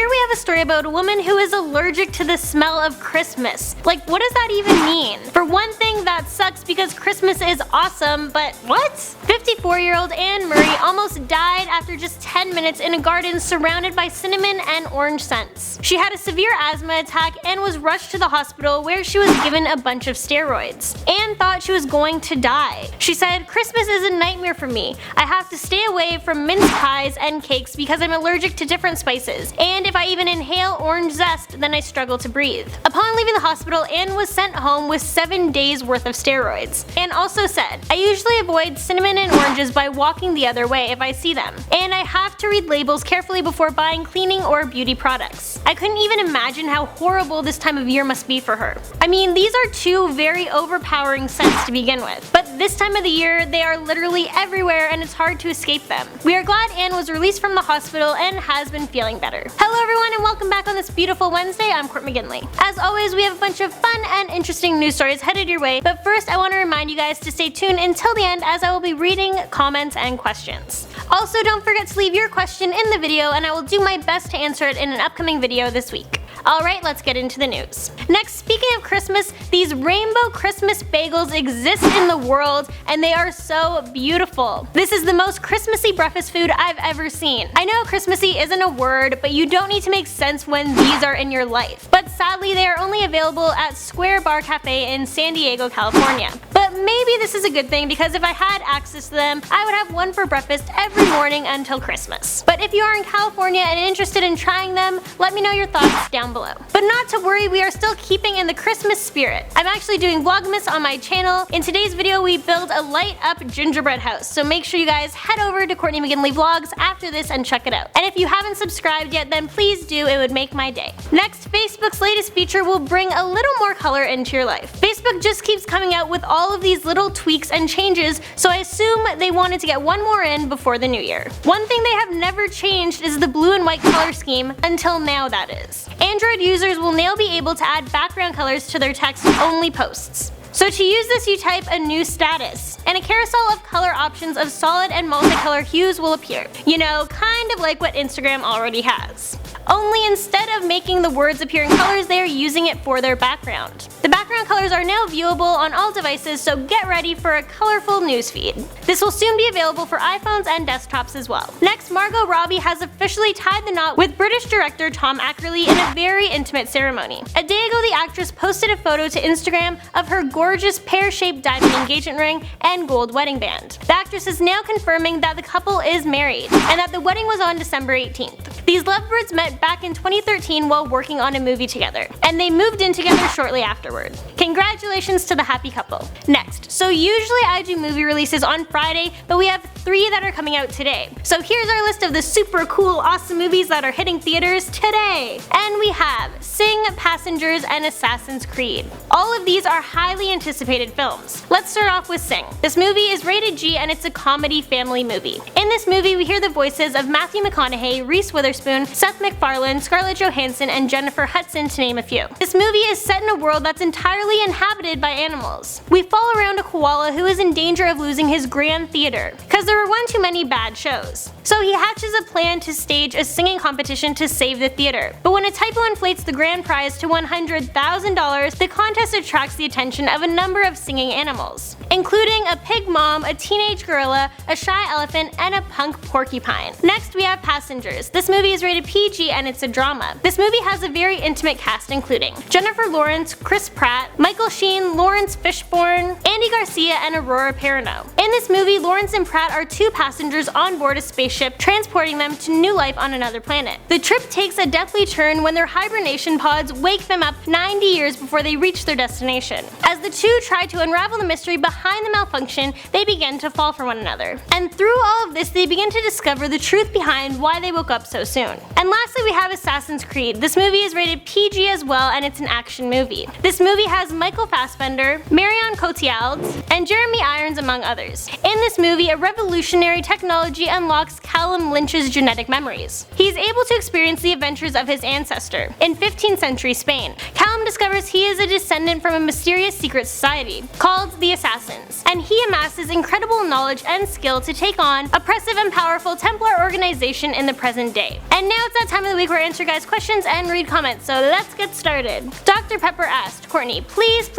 here we have a story about a woman who is allergic to the smell of Christmas. Like, what does that even mean? For one thing, that sucks because Christmas is awesome, but what? 54-year-old Anne Murray almost died after just 10 minutes in a garden surrounded by cinnamon and orange scents. She had a severe asthma attack and was rushed to the hospital where she was given a bunch of steroids. Anne thought she was going to die. She said, "Christmas is a nightmare for me. I have to stay away from mince pies and cakes because I'm allergic to different spices, and if I even inhale orange zest, then I struggle to breathe." Upon leaving the hospital, Anne was sent home with 7 days worth of steroids. Anne also said, "I usually avoid cinnamon and oranges by walking the other way if I see them, and I have to read labels carefully before buying cleaning or beauty products." I couldn't even imagine how horrible this time of year must be for her. I mean, these are two very overpowering scents to begin with, but this time of the year they are literally everywhere and it's hard to escape them. We are glad Anne was released from the hospital and has been feeling better. Hello everyone and welcome back on this beautiful Wednesday. I'm Court McGinley. As always, we have a bunch of fun and interesting news stories headed your way, but first I want to remind you guys to stay tuned until the end as I will be reading comments and questions. Also, don't forget to leave your question in the video and I will do my best to answer it in an upcoming video this week. Alright, let's get into the news. Next, speaking of Christmas, these rainbow Christmas bagels exist in the world and they are so beautiful. This is the most Christmassy breakfast food I've ever seen. I know Christmassy isn't a word, but you don't need to make sense when these are in your life. But sadly, they are only available at Square Bar Cafe in San Diego, California. But maybe this is a good thing because if I had access to them, I would have one for breakfast every morning until Christmas. But if you are in California and interested in trying them, let me know your thoughts down below. But not to worry, we are still keeping in the Christmas spirit. I'm actually doing Vlogmas on my channel. In today's video, we build a light up gingerbread house, so make sure you guys head over to Courtney McGinley Vlogs after this and check it out. And if you haven't subscribed yet, then please do, it would make my day. Next, Facebook's latest feature will bring a little more color into your life. Facebook just keeps coming out with all of these little tweaks and changes, so I assume they wanted to get one more in before the new year. One thing they have never changed is the blue and white color scheme, until now that is. Android users will now be able to add background colors to their text-only posts. So to use this, you type a new status, and a carousel of color options of solid and multicolor hues will appear. You know, kind of like what Instagram already has. Only instead of making the words appear in colors, they are using it for their background. The background colors are now viewable on all devices, so get ready for a colorful newsfeed. This will soon be available for iPhones and desktops as well. Next, Margot Robbie has officially tied the knot with British director Tom Ackerley in a very intimate ceremony. A day ago, the actress posted a photo to Instagram of her gorgeous pear-shaped diamond engagement ring and gold wedding band. The actress is now confirming that the couple is married, and that the wedding was on December 18th. These lovebirds met back in 2013 while working on a movie together, and they moved in together shortly afterward. Congratulations to the happy couple. Next, so usually I do movie releases on Friday, but we have 3 that are coming out today. So here's our list of the super cool, awesome movies that are hitting theaters today. And we have Sing, Passengers, and Assassin's Creed. All of these are highly anticipated films. Let's start off with Sing. This movie is rated G and it's a comedy family movie. In this movie, we hear the voices of Matthew McConaughey, Reese Witherspoon, Seth MacFarlane, Scarlett Johansson, and Jennifer Hudson, to name a few. This movie is set in a world that's entirely inhabited by animals. We follow around a koala who is in danger of losing his grand theater, because there were one too many bad shows. So he hatches a plan to stage a singing competition to save the theater. But when a typo inflates the grand prize to $100,000, the contest attracts the attention of a number of singing animals, including a pig mom, a teenage gorilla, a shy elephant, and a punk porcupine. Next, we have Passengers. This movie is rated PG and it's a drama. This movie has a very intimate cast including Jennifer Lawrence, Chris Pratt, Michael Sheen, Lawrence Fishburne, Andy Garcia, and Aurora Perrineau. In this movie, Lawrence and Pratt are 2 passengers on board a spaceship transporting them to new life on another planet. The trip takes a deathly turn when their hibernation pods wake them up 90 years before they reach their destination. As the 2 try to unravel the mystery behind the malfunction, they begin to fall for one another. And through all of this, they begin to discover the truth behind why they woke up so soon. And lastly, we have Assassin's Creed. This movie is rated PG as well, and it's an action movie. This movie has Michael Fassbender, Marion Cotillard, and Jeremy Irons, among others. In this movie, a revolutionary technology unlocks Callum Lynch's genetic memories. He's able to experience the adventures of his ancestor. In 15th century Spain, Callum discovers he is a descendant from a mysterious secret society called the Assassins, and he amasses incredible knowledge and skill to take on oppressive and powerful Templar organization in the present day. And now it's that time of the week where I answer guys' questions and read comments, so let's get started. Dr. Pepper asked, Courtney, please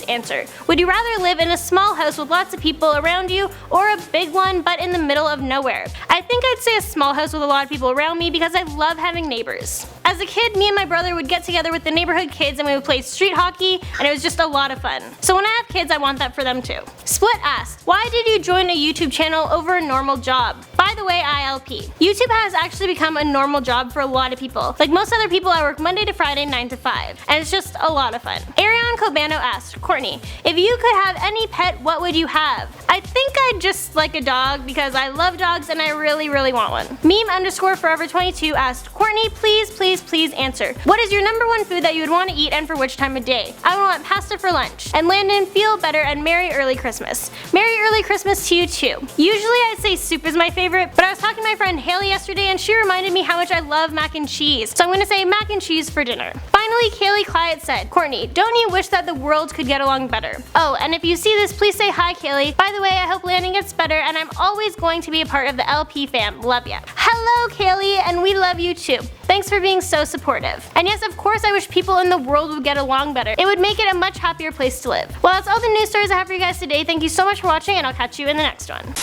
answer. Would you rather live in a small house with lots of people around you, or a big one but in the middle of nowhere? I think I'd say a small house with a lot of people around me because I love having neighbors. As a kid, me and my brother would get together with the neighborhood kids and we would play street hockey, and it was just a lot of fun. So when I have kids, I want that for them too. Split asked, why did you join a YouTube channel over a normal job? By the way, ILP. YouTube has actually become a normal job for a lot of people. Like most other people, I work Monday to Friday 9 to 5, and it's just a lot of fun. Ariane Cobano asked, Courtney, if you could have any pet, what would you have? I think I'd just like a dog because I love dogs and I really want one. Meme_forever22 asked, Courtney, please answer. What is your #1 food that you would want to eat and for which time of day? I would want pasta for lunch. And Landon, feel better and Merry Early Christmas. Merry Early Christmas to you too. Usually I'd say soup is my favorite, but I was talking to my friend Haley yesterday and she reminded me how much I love mac and cheese. So I'm gonna say mac and cheese for dinner. Finally, Kaylee Clyett said, Courtney, don't you wish that the world could get along better? Oh, and if you see this, please say hi, Kaylee. By the way, I hope Landon gets better and I'm always going to be a part of the LP fam. Love ya. Hello, Kaylee, and we love you too. Thanks for being so supportive. And yes, of course I wish people in the world would get along better. It would make it a much happier place to live. Well, that's all the news stories I have for you guys today. Thank you so much for watching and I'll catch you in the next one.